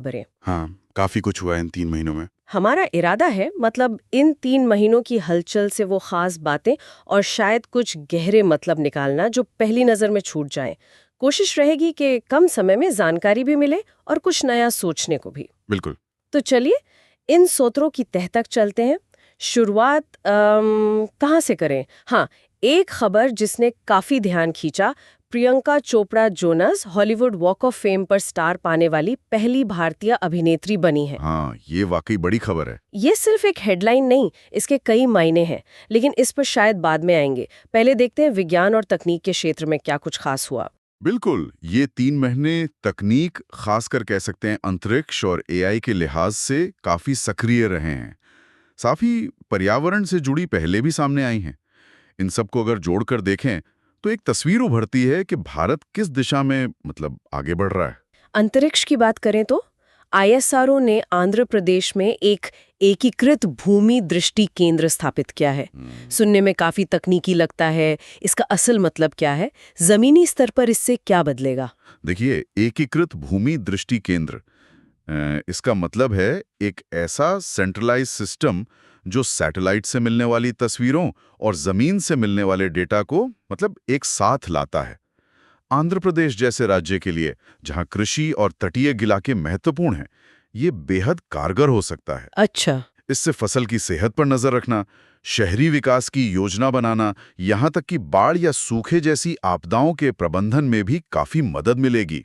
बरे। हाँ, काफी कुछ हुआ है इन 3 महीनों में। हमारा इरादा है, मतलब इन 3 महीनों की हलचल से वो खास बातें और शायद कुछ गहरे मतलब निकालना जो पहली नजर में छूट जाएं। कोशिश रहेगी कि कम समय में जानकारी भी मिले और कुछ नया सोचने को भी। बिल्कुल। तो चलिए इन सूत्रों की तह तक चलते हैं। शुरुआत कहाँ से करें? हाँ, एक खबर जिसने काफी ध्यान खींचा, Priyanka Chopra Jonas Hollywood walk of fame पर स्टार पाने वाली पहली भारतीय अभिनेत्री बनी है। हाँ, ये वाकई बड़ी खबर है। ये सिर्फ एक हेडलाइन नहीं, इसके कई मायने हैं, लेकिन इस पर शायद बाद में आएंगे। पहले देखते हैं विज्ञान और तकनीक के क्षेत्र में क्या कुछ खास हुआ। बिल्कुल, ये 3 महीने तकनीक, खासकर कह सकते हैं अंतरिक्ष और एआई के लिहाज से काफी सक्रिय रहे हैं। साथ ही पर्यावरण से जुड़ी पहले भी सामने आई हैं। इन सबको अगर जोड़कर देखें तो एक तस्वीर उभरती है कि भारत किस दिशा में आगे बढ़ रहा है। अंतरिक्ष की बात करें तो आईएसआरओ ने आंध्र प्रदेश में एक एकीकृत भूमि दृष्टि केंद्र स्थापित किया है। सुनने में काफी तकनीकी लगता है। इसका असल मतलब क्या है? जमीनी स्तर पर इससे क्या बदलेगा? देखिए, एकीकृत भूमि दृष्टि केंद्र, इसका मतलब है एक ऐसा सेंट्रलाइज सिस्टम जो सैटेलाइट से मिलने वाली तस्वीरों और जमीन से मिलने वाले डेटा को एक साथ लाता है। आंध्र प्रदेश जैसे राज्य के लिए, जहां कृषि और तटीय इलाके महत्वपूर्ण हैं, ये बेहद कारगर हो सकता है। अच्छा। इससे फसल की सेहत पर नजर रखना, शहरी विकास की योजना बनाना, यहाँ तक कि बाढ़ या सूखे जैसी आपदाओं के प्रबंधन में भी काफी मदद मिलेगी।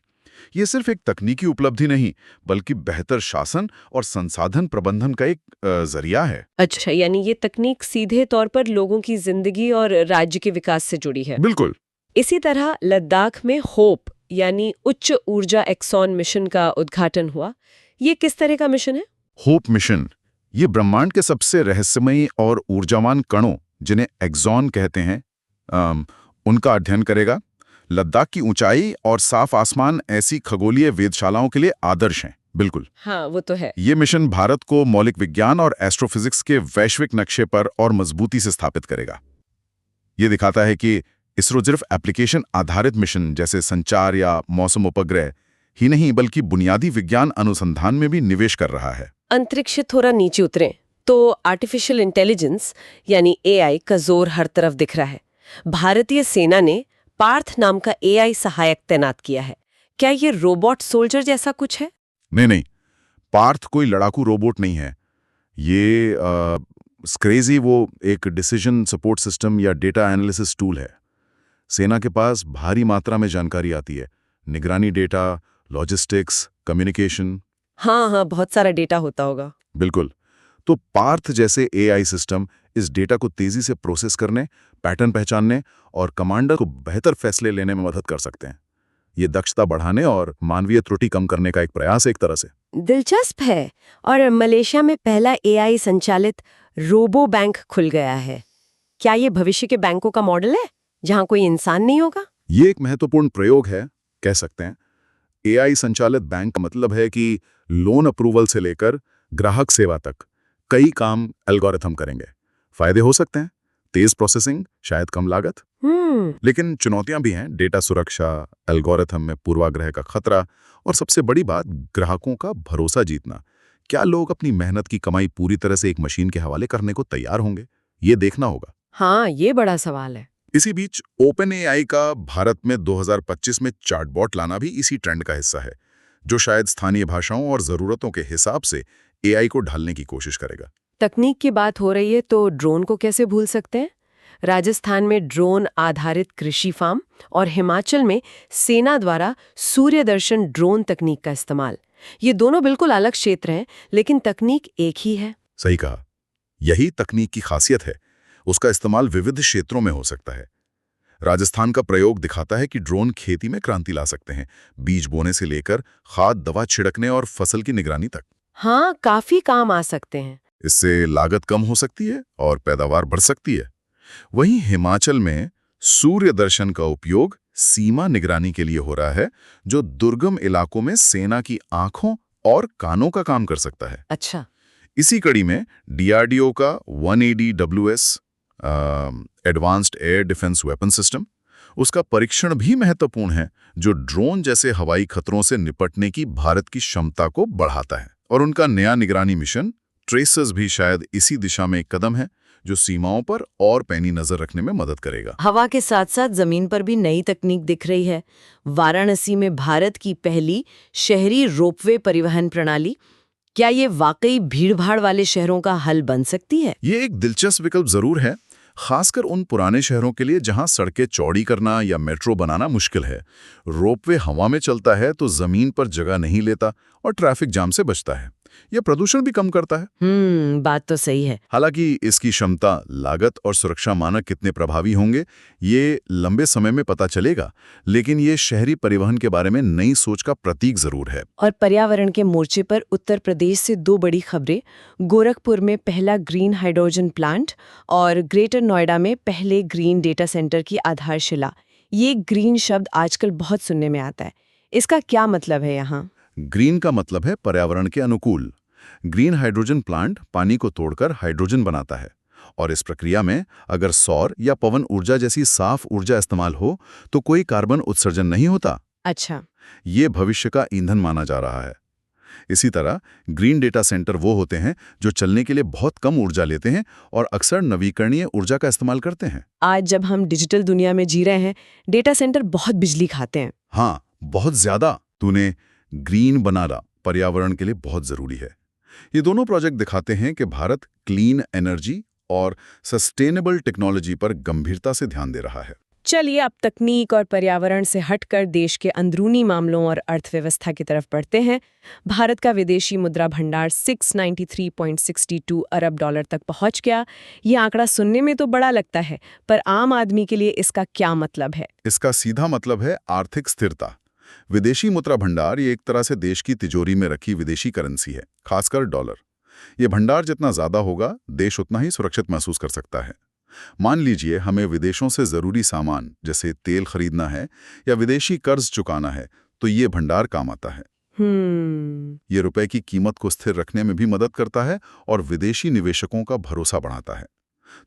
ये सिर्फ एक तकनीकी उपलब्धि नहीं, बल्कि बेहतर शासन और संसाधन प्रबंधन का एक जरिया है। अच्छा, यानी ये तकनीक सीधे तौर पर लोगों की जिंदगी और राज्य के विकास से जुड़ी है। बिल्कुल। इसी तरह लद्दाख में होप यानी उच्च ऊर्जा एक्सॉन मिशन का उद्घाटन हुआ। ये किस तरह का मिशन है? होप मिशन, ये ब्रह्मांड के सबसे रहस्यमयी और ऊर्जावान कणों, जिन्हें एक्सॉन कहते हैं, उनका अध्ययन करेगा। लद्दाख की ऊंचाई और साफ आसमान ऐसी खगोलीय वेधशालाओं के लिए आदर्श हैं। बिल्कुल। हाँ, वो तो है। ये मिशन भारत को मौलिक विज्ञान और एस्ट्रोफिजिक्स के वैश्विक नक्शे पर और मजबूती से स्थापित करेगा। ये दिखाता है कि इसरो सिर्फ एप्लीकेशन आधारित मिशन जैसे संचार या मौसम उपग्रह ही नहीं, बल्कि बुनियादी विज्ञान अनुसंधान में भी निवेश कर रहा है। अंतरिक्ष थोड़ा नीचे उतरें तो आर्टिफिशियल इंटेलिजेंस यानी एआई का जोर हर तरफ दिख रहा है। भारतीय सेना ने पार्थ नाम का एआई सहायक तैनात किया है। क्या ये रोबोट सोल्जर जैसा कुछ है? नहीं नहीं, पार्थ कोई लड़ाकू रोबोट नहीं है। ये स्क्रेजी वो एक डिसीजन सपोर्ट सिस्टम या डेटा एनालिसिस टूल है। सेना के पास भारी मात्रा में जानकारी आती है, निगरानी डेटा, लॉजिस्टिक्स, कम्युनिकेशन। हाँ हाँ, बहुत सारा डेटा होता होगा। बिल्कुल। तो पार्थ जैसे एआई सिस्टम इस डेटा को तेजी से प्रोसेस करने, पैटर्न पहचानने और कमांडर को बेहतर फैसले लेने में मदद कर सकते हैं। ये दक्षता बढ़ाने और मानवीय त्रुटि कम करने का एक प्रयास है एक तरह से। दिलचस्प है। और मलेशिया में पहला एआई संचालित रोबो बैंक खुल गया है। क्या ये भविष्य के बैंकों का मॉडल है, जहां कोई इंसान नहीं होगा? ये एक महत्वपूर्ण प्रयोग है, कह सकते हैं। एआई संचालित बैंक का मतलब है कि लोन अप्रूवल से लेकर ग्राहक सेवा तक कई काम एल्गोरिथम करेंगे। फायदे हो सकते हैं, तेज प्रोसेसिंग, शायद कम लागत। लेकिन चुनौतियां भी हैं, डेटा सुरक्षा, एल्गोरिथम में पूर्वाग्रह का खतरा और सबसे बड़ी बात, ग्राहकों का भरोसा जीतना। क्या लोग अपनी मेहनत की कमाई पूरी तरह से एक मशीन के हवाले करने को तैयार होंगे? ये देखना होगा। हाँ, ये बड़ा सवाल है। इसी बीच ओपन एआई का भारत में 2025 में चैटबॉट लाना भी इसी ट्रेंड का हिस्सा है, जो शायद स्थानीय भाषाओं और जरूरतों के हिसाब से एआई को ढालने की कोशिश करेगा। तकनीक की बात हो रही है तो ड्रोन को कैसे भूल सकते हैं? राजस्थान में ड्रोन आधारित कृषि फार्म और हिमाचल में सेना द्वारा सूर्यदर्शन ड्रोन तकनीक का इस्तेमाल। ये दोनों बिल्कुल अलग क्षेत्र हैं, लेकिन तकनीक एक ही है। सही कहा। यही तकनीक की खासियत है, उसका इस्तेमाल विविध क्षेत्रों में हो सकता है। राजस्थान का प्रयोग दिखाता है कि ड्रोन खेती में क्रांति ला सकते हैं, बीज बोने से लेकर खाद दवा छिड़कने और फसल की निगरानी तक। हाँ, काफी काम आ सकते हैं। इससे लागत कम हो सकती है और पैदावार बढ़ सकती है। वहीं हिमाचल में सूर्य दर्शन का उपयोग सीमा निगरानी के लिए हो रहा है, जो दुर्गम इलाकों में सेना की आंखों और कानों का काम कर सकता है। अच्छा। इसी कड़ी में डीआरडीओ का 1ADWS advanced air defence weapon system, उसका परीक्षण भी महत्वपूर्ण है, जो ड्रोन जैसे हवाई खतरों से निपटने की भारत की क्षमता को बढ़ाता है। और उनका नया निगरानी मिशन ट्रेसर्स भी शायद इसी दिशा में एक कदम है, जो सीमाओं पर और पैनी नजर रखने में मदद करेगा। हवा के साथ साथ जमीन पर भी नई तकनीक दिख रही है। वाराणसी में भारत की पहली शहरी रोपवे परिवहन प्रणाली, क्या ये वाकई भीड़-भाड़ वाले शहरों का हल बन सकती है? ये एक दिलचस्प विकल्प जरूर है, खासकर उन पुराने शहरों के लिए जहां सड़कें चौड़ी करना या मेट्रो बनाना मुश्किल है। रोपवे हवा में चलता है तो जमीन पर जगह नहीं लेता और ट्रैफिक जाम से बचता है। यह प्रदूषण भी कम करता है। बात तो सही है। हालांकि इसकी क्षमता, लागत और सुरक्षा मानक कितने प्रभावी होंगे, ये लंबे समय में पता चलेगा, लेकिन ये शहरी परिवहन के बारे में नई सोच का प्रतीक जरूर है। और पर्यावरण के मोर्चे पर उत्तर प्रदेश से दो बड़ी खबरें, गोरखपुर में पहला ग्रीन हाइड्रोजन प्लांट और ग्रेटर नोएडा में पहले ग्रीन डेटा सेंटर की आधारशिला। ये ग्रीन शब्द आजकल बहुत सुनने में आता है, इसका क्या मतलब है यहाँ? ग्रीन का मतलब है पर्यावरण के अनुकूल। ग्रीन हाइड्रोजन प्लांट पानी को तोड़कर हाइड्रोजन बनाता है, और इस प्रक्रिया में अगर सौर या पवन ऊर्जा जैसी साफ ऊर्जा इस्तेमाल हो तो कोई कार्बन उत्सर्जन नहीं होता। अच्छा, ये भविष्य का ईंधन माना जा रहा है। इसी तरह ग्रीन डेटा सेंटर वो होते हैं जो चलने के लिए बहुत कम ऊर्जा लेते हैं और अक्सर नवीकरणीय ऊर्जा का इस्तेमाल करते हैं। आज जब हम डिजिटल दुनिया में जी रहे हैं, डेटा सेंटर बहुत बिजली खाते हैं। हाँ, बहुत ज्यादा। तूने ग्रीन बनाना पर्यावरण के लिए बहुत जरूरी है। ये दोनों प्रोजेक्ट दिखाते हैं कि भारत क्लीन एनर्जी और सस्टेनेबल टेक्नोलॉजी पर गंभीरता से ध्यान दे रहा है। चलिए अब तकनीक और पर्यावरण से हटकर देश के अंदरूनी मामलों और अर्थव्यवस्था की तरफ बढ़ते हैं। भारत का विदेशी मुद्रा भंडार 693.62 अरब डॉलर तक पहुंच गया। ये आंकड़ा सुनने में तो बड़ा लगता है, पर आम आदमी के लिए इसका क्या मतलब है? इसका सीधा मतलब है आर्थिक स्थिरता। विदेशी मुद्रा भंडार ये एक तरह से देश की तिजोरी में रखी विदेशी करेंसी है, खासकर डॉलर। ये भंडार जितना ज्यादा होगा, देश उतना ही सुरक्षित महसूस कर सकता है। मान लीजिए हमें विदेशों से जरूरी सामान जैसे तेल खरीदना है या विदेशी कर्ज चुकाना है, तो ये भंडार काम आता है। ये रुपए की कीमत को स्थिर रखने में भी मदद करता है और विदेशी निवेशकों का भरोसा बढ़ाता है।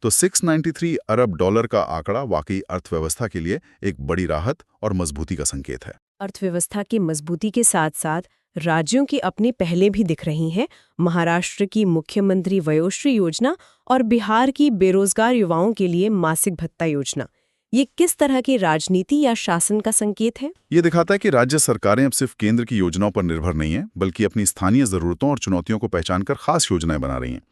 तो 693 अरब डॉलर का आंकड़ा वाकई अर्थव्यवस्था के लिए एक बड़ी राहत और मजबूती का संकेत है। अर्थव्यवस्था की मजबूती के साथ साथ राज्यों की अपनी पहलें भी दिख रही हैं। महाराष्ट्र की मुख्यमंत्री वयोश्री योजना और बिहार की बेरोजगार युवाओं के लिए मासिक भत्ता योजना, ये किस तरह की राजनीति या शासन का संकेत है? ये दिखाता है कि राज्य सरकारें अब सिर्फ केंद्र की योजनाओं पर निर्भर नहीं हैं, बल्कि अपनी स्थानीय जरूरतों और चुनौतियों को पहचानकर खास योजनाएं बना रही हैं।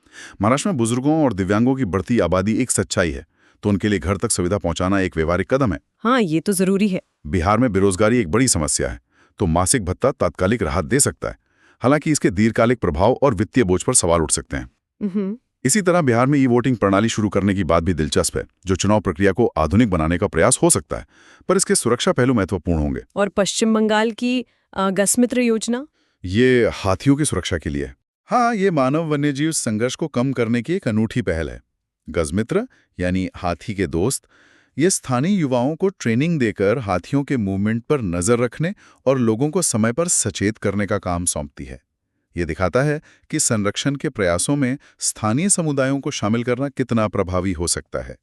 महाराष्ट्र में बुजुर्गों और दिव्यांगों की बढ़ती आबादी एक सच्चाई है, तो उनके लिए घर तक सुविधा पहुंचाना एक व्यवहारिक कदम है। हाँ, ये तो जरूरी है। बिहार में बेरोजगारी एक बड़ी समस्या है, तो मासिक भत्ता तात्कालिक राहत दे सकता है। हालांकि इसके दीर्घकालिक प्रभाव और वित्तीय बोझ पर सवाल उठ सकते हैं। इसी तरह बिहार में ई वोटिंग प्रणाली शुरू करने की बात भी दिलचस्प है, जो चुनाव प्रक्रिया को आधुनिक बनाने का प्रयास हो सकता है, पर इसके सुरक्षा पहलू महत्वपूर्ण होंगे। और पश्चिम बंगाल की गसमित्र योजना, ये हाथियों की सुरक्षा के लिए। हाँ, ये मानव वन्यजीव संघर्ष को कम करने की एक अनूठी पहल है। गजमित्र यानी हाथी के दोस्त, ये स्थानीय युवाओं को ट्रेनिंग देकर हाथियों के मूवमेंट पर नजर रखने और लोगों को समय पर सचेत करने का काम सौंपती है। ये दिखाता है कि संरक्षण के प्रयासों में स्थानीय समुदायों को शामिल करना कितना प्रभावी हो सकता है।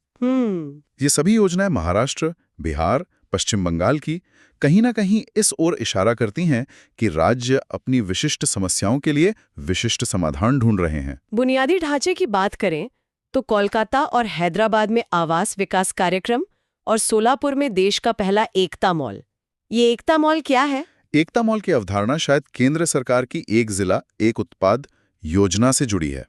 ये सभी योजनाएं महाराष्ट्र, बिहार, पश्चिम बंगाल की कहीं ना कहीं इस ओर इशारा करती हैं कि राज्य अपनी विशिष्ट समस्याओं के लिए विशिष्ट समाधान ढूंढ रहे हैं। बुनियादी ढांचे की बात करें तो कोलकाता और हैदराबाद में आवास विकास कार्यक्रम और सोलापुर में देश का पहला एकता मॉल। ये एकता मॉल क्या है? एकता मॉल की अवधारणा शायद केंद्र सरकार की एक जिला एक उत्पाद योजना से जुड़ी है।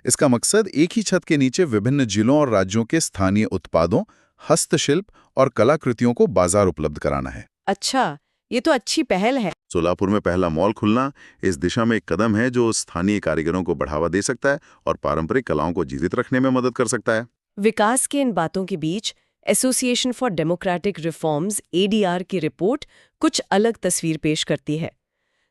इसका मकसद एक ही छत के नीचे विभिन्न जिलों और राज्यों के स्थानीय उत्पादों, हस्तशिल्प और कलाकृतियों को बाजार उपलब्ध कराना है। अच्छा, ये तो अच्छी पहल है। सोलापुर में पहला मॉल खुलना इस दिशा में एक कदम है जो स्थानीय कारीगरों को बढ़ावा दे सकता है और पारंपरिक कलाओं को जीवित रखने में मदद कर सकता है। विकास के इन बातों के बीच association for democratic reforms (ADR) की रिपोर्ट कुछ अलग तस्वीर पेश करती है।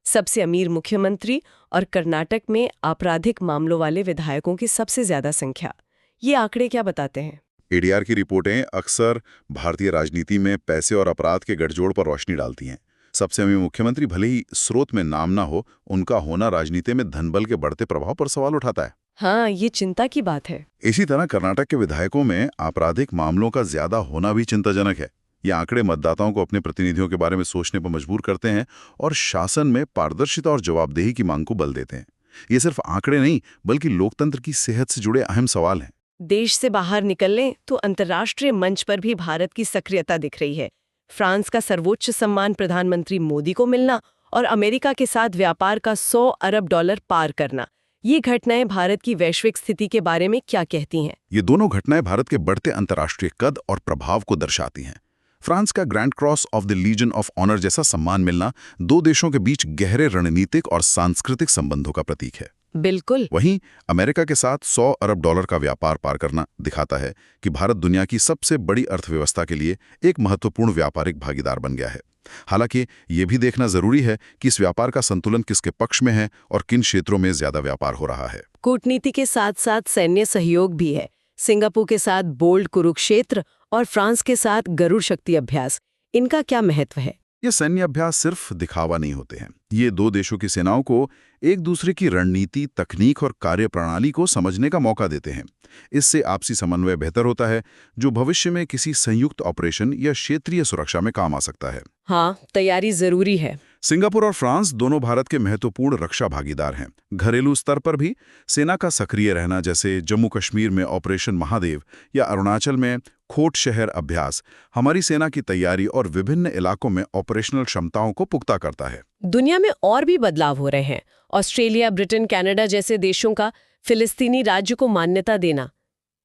सबसे अमीर मुख्यमंत्री और कर्नाटक में आपराधिक मामलों वाले विधायकों की सबसे ज्यादा संख्या। ये आंकड़े क्या बताते हैं? ADR की रिपोर्टें अक्सर भारतीय राजनीति में पैसे और अपराध के गठजोड़ पर रोशनी डालती हैं। सबसे अमीर मुख्यमंत्री भले ही स्रोत में नाम ना हो, उनका होना राजनीति में धनबल के बढ़ते प्रभाव पर सवाल उठाता है। हाँ, ये चिंता की बात है। इसी तरह कर्नाटक के विधायकों में आपराधिक मामलों का ज्यादा होना भी चिंताजनक है। ये आंकड़े मतदाताओं को अपने प्रतिनिधियों के बारे में सोचने पर मजबूर करते हैं और शासन में पारदर्शिता और जवाबदेही की मांग को बल देते हैं। ये सिर्फ आंकड़े नहीं, बल्कि लोकतंत्र की सेहत से जुड़े अहम सवाल हैं। देश से बाहर निकलने तो अंतर्राष्ट्रीय मंच पर भी भारत की सक्रियता दिख रही है। फ्रांस का सर्वोच्च सम्मान प्रधानमंत्री मोदी को मिलना और अमेरिका के साथ व्यापार का $100 अरब पार करना, ये घटनाएं भारत की वैश्विक स्थिति के बारे में क्या कहती हैं? ये दोनों घटनाएं भारत के बढ़ते अंतर्राष्ट्रीय कद और प्रभाव को दर्शाती हैं। फ्रांस का Grand Cross of the Legion of Honour जैसा सम्मान मिलना दो देशों के बीच गहरे रणनीतिक और सांस्कृतिक संबंधों का प्रतीक है। बिल्कुल। वहीं अमेरिका के साथ $100 अरब का व्यापार पार करना दिखाता है कि भारत दुनिया की सबसे बड़ी अर्थव्यवस्था के लिए एक महत्वपूर्ण व्यापारिक भागीदार बन गया है। हालांकि ये भी देखना जरूरी है कि इस व्यापार का संतुलन किसके पक्ष में है और किन क्षेत्रों में ज्यादा व्यापार हो रहा है। कूटनीति के साथ साथ सैन्य सहयोग भी है। सिंगापुर के साथ बोल्ड कुरुक्षेत्र और फ्रांस के साथ गरुड़ शक्ति अभ्यास, इनका क्या महत्व है? ये सैन्य अभ्यास सिर्फ दिखावा नहीं होते हैं। ये दो देशों की सेनाओं को एक दूसरे की रणनीति, तकनीक और कार्यप्रणाली को समझने का मौका देते हैं। इससे आपसी समन्वय बेहतर होता है, जो भविष्य में किसी संयुक्त ऑपरेशन या क्षेत्रीय सुरक्षा में काम आ सकता है। हाँ, तैयारी जरूरी है। सिंगापुर और फ्रांस दोनों भारत के महत्वपूर्ण रक्षा भागीदार हैं। घरेलू स्तर पर भी सेना का सक्रिय रहना, जैसे जम्मू कश्मीर में ऑपरेशन महादेव या अरुणाचल में खोट शहर अभ्यास, हमारी सेना की तैयारी और विभिन्न इलाकों में ऑपरेशनल क्षमताओं को पुख्ता करता है। दुनिया में और भी बदलाव हो रहे हैं। ऑस्ट्रेलिया, ब्रिटेन, कनाडा जैसे देशों का फिलिस्तीनी राज्य को मान्यता देना,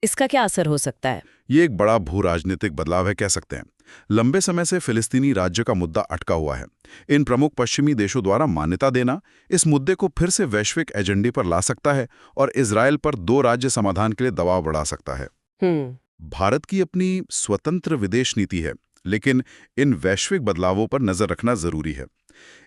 इसका क्या असर हो सकता है? ये एक बड़ा भू राजनीतिक बदलाव है, कह सकते हैं। लंबे समय से फिलिस्तीनी राज्य का मुद्दा अटका हुआ है। इन प्रमुख पश्चिमी देशों द्वारा मान्यता देना इस मुद्दे को फिर से वैश्विक एजेंडे पर ला सकता है और इजरायल पर दो राज्य समाधान के लिए दबाव बढ़ा सकता है। भारत की अपनी स्वतंत्र विदेश नीति है, लेकिन इन वैश्विक बदलावों पर नजर रखना जरूरी है।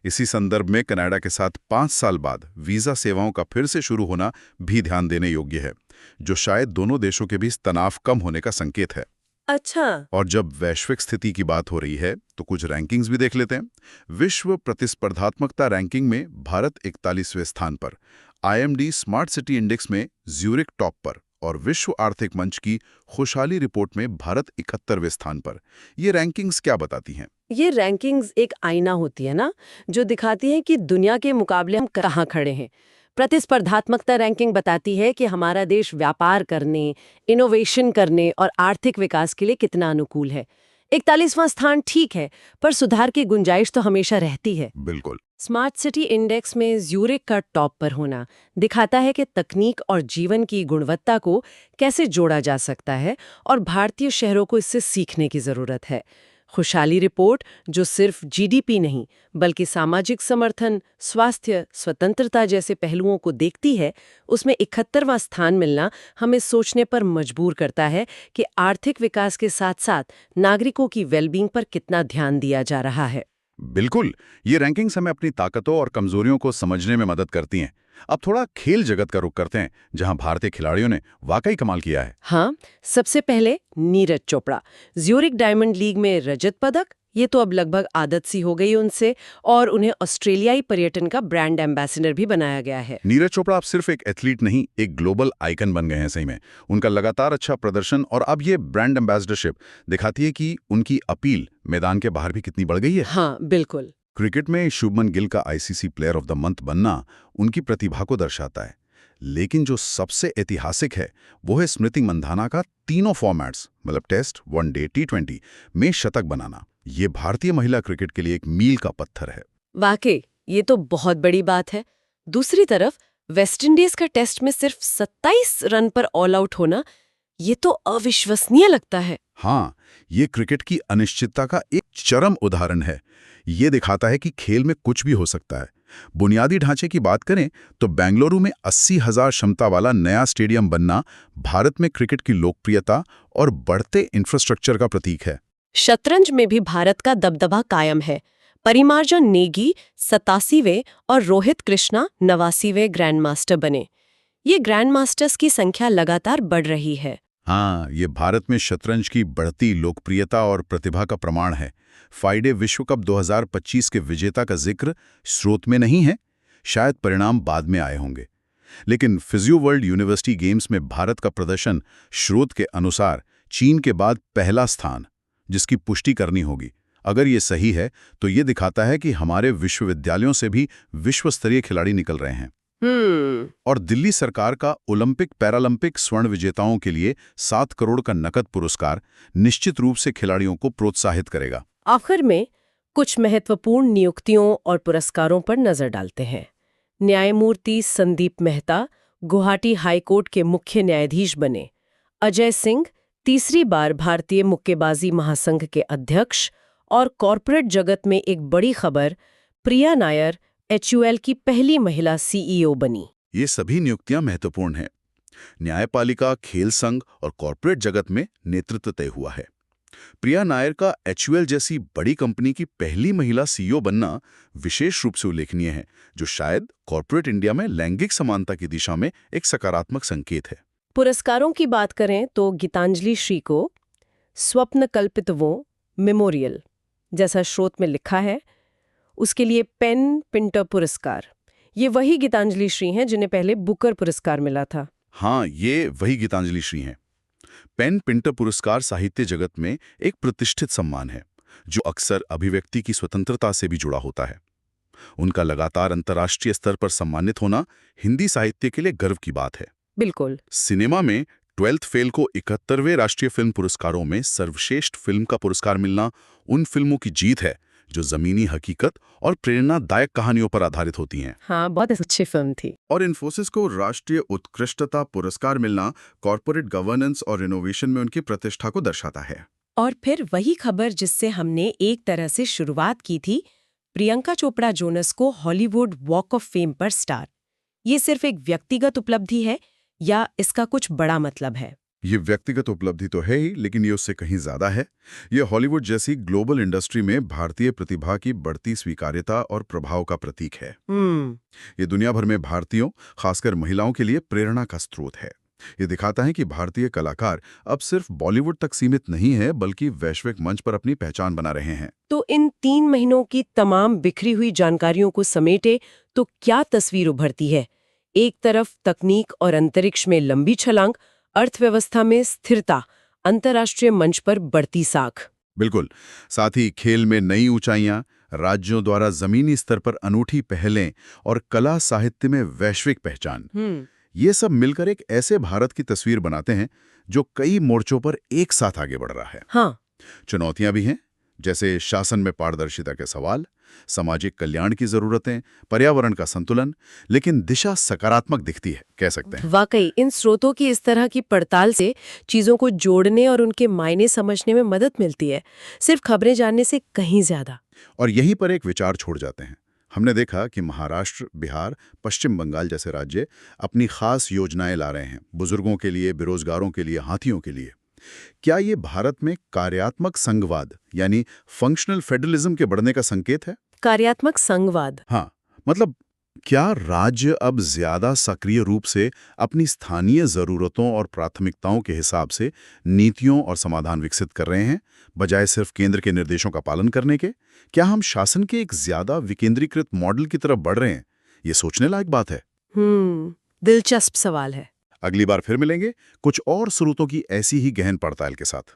इसी संदर्भ में कनाडा के साथ 5 साल बाद वीजा सेवाओं का फिर से शुरू होना भी ध्यान देने योग्य है, जो शायद दोनों देशों के बीच तनाव कम होने का संकेत है। अच्छा। और जब वैश्विक स्थिति की बात हो रही है तो कुछ रैंकिंग्स भी देख लेते हैं। विश्व प्रतिस्पर्धात्मकता रैंकिंग में भारत 41वें स्थान पर, IMD स्मार्ट सिटी इंडेक्स में ज्यूरिक टॉप पर और विश्व आर्थिक मंच की खुशहाली रिपोर्ट में भारत 71वें स्थान पर। ये रैंकिंग्स क्या बताती हैं? ये रैंकिंग्स एक आईना होती है ना, जो दिखाती है कि दुनिया के मुकाबले हम कहाँ खड़े हैं। प्रतिस्पर्धात्मकता रैंकिंग बताती है कि हमारा देश व्यापार करने, इनोवेशन करने और आर्थिक विकास के लिए कितना अनुकूल है। 41वां स्थान ठीक है, पर सुधार की गुंजाइश तो हमेशा रहती है। बिल्कुल। स्मार्ट सिटी इंडेक्स में ज्यूरिक का टॉप पर होना दिखाता है कि तकनीक और जीवन की गुणवत्ता को कैसे जोड़ा जा सकता है और भारतीय शहरों को इससे सीखने की जरूरत है। खुशहाली रिपोर्ट, जो सिर्फ GDP नहीं बल्कि सामाजिक समर्थन, स्वास्थ्य, स्वतंत्रता जैसे पहलुओं को देखती है, उसमें 71वां स्थान मिलना हमें सोचने पर मजबूर करता है कि आर्थिक विकास के साथ साथ नागरिकों की वेलबींग पर कितना ध्यान दिया जा रहा है। बिल्कुल, ये रैंकिंग्स हमें अपनी ताकतों और कमजोरियों को समझने में मदद करती हैं। अब थोड़ा खेल जगत का रुख करते हैं, जहां भारतीय खिलाड़ियों ने वाकई कमाल किया है। हाँ, सबसे पहले Neeraj Chopra, Zurich diamond league में रजत पदक, ये तो अब लगभग आदत सी हो गई उनसे, और उन्हें ऑस्ट्रेलियाई पर्यटन का ब्रांड एम्बेसडर भी बनाया गया है। नीरज चोपड़ा अब सिर्फ एक एथलीट नहीं, एक ग्लोबल आइकन बन गए हैं। सही में उनका लगातार अच्छा प्रदर्शन और अब ये ब्रांड एम्बेसडरशिप दिखाती है कि उनकी अपील मैदान के बाहर भी कितनी बढ़ गई है। हाँ, बिल्कुल। क्रिकेट में शुभमन गिल का ICC player of the month बनना उनकी प्रतिभा को दर्शाता है, लेकिन जो सबसे ऐतिहासिक है वो है स्मृति मंधाना का तीनों फॉर्मेट्स, मतलब टेस्ट, वनडे, T20 में शतक बनाना। ये भारतीय महिला क्रिकेट के लिए एक मील का पत्थर है। वाकई ये तो बहुत बड़ी बात है। दूसरी तरफ वेस्टइंडीज का टेस्ट में सिर्फ 27 रन पर ऑल आउट होना, ये तो अविश्वसनीय लगता है। हाँ, ये क्रिकेट की अनिश्चितता का एक चरम उदाहरण है। ये दिखाता है कि खेल में कुछ भी हो सकता है। बुनियादी ढांचे की बात करें तो बेंगलुरु में 80,000 क्षमता वाला नया स्टेडियम बनना भारत में क्रिकेट की लोकप्रियता और बढ़ते इंफ्रास्ट्रक्चर का प्रतीक है। शतरंज में भी भारत का दबदबा कायम है। परिमार्जन नेगी 87वें और रोहित कृष्णा 89वें ग्रैंड मास्टर बने। ये ग्रैंड मास्टर्स की संख्या लगातार बढ़ रही है। हाँ, ये भारत में शतरंज की बढ़ती लोकप्रियता और प्रतिभा का प्रमाण है। फाइडे विश्व कप 2025 के विजेता का जिक्र स्रोत में नहीं है, शायद परिणाम बाद में आए होंगे, लेकिन फिजियो वर्ल्ड यूनिवर्सिटी गेम्स में भारत का प्रदर्शन स्रोत के अनुसार चीन के बाद पहला स्थान, जिसकी पुष्टि करनी होगी। अगर ये सही है तो ये दिखाता है कि हमारे विश्वविद्यालयों से भी विश्व स्तरीय खिलाड़ी निकल रहे हैं। और दिल्ली सरकार का ओलंपिक पैरालंपिक स्वर्ण विजेताओं के लिए 7 करोड़ का नकद पुरस्कार निश्चित रूप से खिलाड़ियों को प्रोत्साहित करेगा। आखिर में कुछ महत्वपूर्ण नियुक्तियों और पुरस्कारों पर नजर डालते हैं। न्यायमूर्ति संदीप मेहता गुवाहाटी हाईकोर्ट के मुख्य न्यायाधीश बने। अजय सिंह तीसरी बार भारतीय मुक्केबाजी महासंघ के अध्यक्ष। और कॉरपोरेट जगत में एक बड़ी खबर, प्रिया नायर HUL की पहली महिला CEO बनी। ये सभी नियुक्तियां महत्वपूर्ण हैं। न्यायपालिका, खेल संघ और कॉरपोरेट जगत में नेतृत्व तय हुआ है। प्रिया नायर का HUL जैसी बड़ी कंपनी की पहली महिला CEO बनना विशेष रूप से उल्लेखनीय है, जो शायद कॉरपोरेट इंडिया में लैंगिक समानता की दिशा में एक सकारात्मक संकेत है। पुरस्कारों की बात करें तो गीतांजलि श्री को स्वप्न कल्पितवों मेमोरियल, जैसा स्रोत में लिखा है, उसके लिए पेन पिंटर पुरस्कार। ये वही गीतांजलि श्री हैं जिन्हें पहले बुकर पुरस्कार मिला था। हाँ, ये वही गीतांजलि श्री हैं। पेन पिंटर पुरस्कार साहित्य जगत में एक प्रतिष्ठित सम्मान है, जो अक्सर अभिव्यक्ति की स्वतंत्रता से भी जुड़ा होता है। उनका लगातार अंतर्राष्ट्रीय स्तर पर सम्मानित होना हिंदी साहित्य के लिए गर्व की बात है। बिल्कुल। सिनेमा में 12th फेल को 71वें राष्ट्रीय फिल्म पुरस्कारों में सर्वश्रेष्ठ फिल्म का पुरस्कार मिलना उन फिल्मों की जीत है जो जमीनी हकीकत और प्रेरणादायक कहानियों पर आधारित होती हैं। हाँ, बहुत अच्छी फिल्म थी। और इन्फोसिस को राष्ट्रीय उत्कृष्टता पुरस्कार मिलना कॉर्पोरेट गवर्नेंस और इनोवेशन में उनकी प्रतिष्ठा को दर्शाता है। और फिर वही खबर जिससे हमने एक तरह से शुरुआत की थी, प्रियंका चोपड़ा जोनस को हॉलीवुड वॉक ऑफ फेम पर स्टार। ये सिर्फ एक व्यक्तिगत उपलब्धि है या इसका कुछ बड़ा मतलब है? ये व्यक्तिगत उपलब्धि तो है ही, लेकिन ये उससे कहीं ज्यादा है। ये हॉलीवुड जैसी ग्लोबल इंडस्ट्री में भारतीय प्रतिभा की बढ़ती स्वीकार्यता और प्रभाव का प्रतीक है। ये दुनिया भर में भारतीयों, खासकर महिलाओं के लिए प्रेरणा का स्रोत है। ये दिखाता है कि भारतीय कलाकार अब सिर्फ बॉलीवुड तक सीमित नहीं है, बल्कि वैश्विक मंच पर अपनी पहचान बना रहे हैं। तो इन 3 महीनों की तमाम बिखरी हुई जानकारियों को समेटे तो क्या तस्वीर उभरती है? एक तरफ तकनीक और अंतरिक्ष में लंबी छलांग, अर्थव्यवस्था में स्थिरता, अंतर्राष्ट्रीय मंच पर बढ़ती साख। बिल्कुल। साथ ही खेल में नई ऊंचाइयां, राज्यों द्वारा जमीनी स्तर पर अनूठी पहलें और कला साहित्य में वैश्विक पहचान। ये सब मिलकर एक ऐसे भारत की तस्वीर बनाते हैं जो कई मोर्चों पर एक साथ आगे बढ़ रहा है। हाँ। चुनौतियां भी हैं, जैसे शासन में पारदर्शिता के सवाल, सामाजिक कल्याण की जरूरतें, पर्यावरण का संतुलन, लेकिन दिशा सकारात्मक दिखती है, कह सकते हैं। वाकई इन स्रोतों की इस तरह की पड़ताल से चीजों को जोड़ने और उनके मायने समझने में मदद मिलती है, सिर्फ खबरें जानने से कहीं ज्यादा। और यहीं पर एक विचार छोड़ जाते हैं। हमने देखा कि महाराष्ट्र, बिहार, पश्चिम बंगाल जैसे राज्य अपनी खास योजनाएं ला रहे हैं, बुजुर्गों के लिए, बेरोजगारों के लिए, हाथियों के लिए। क्या ये भारत में कार्यात्मक संघवाद यानी फंक्शनल फेडरलिज्म के बढ़ने का संकेत है? कार्यात्मक संघवाद? हाँ, मतलब क्या राज्य अब ज्यादा सक्रिय रूप से अपनी स्थानीय जरूरतों और प्राथमिकताओं के हिसाब से नीतियों और समाधान विकसित कर रहे हैं, बजाय सिर्फ केंद्र के निर्देशों का पालन करने के? क्या हम शासन के एक ज्यादा विकेंद्रीकृत मॉडल की तरफ बढ़ रहे हैं? ये सोचने लायक बात है। दिलचस्प सवाल है। अगली बार फिर मिलेंगे कुछ और स्रोतों की ऐसी ही गहन पड़ताल के साथ।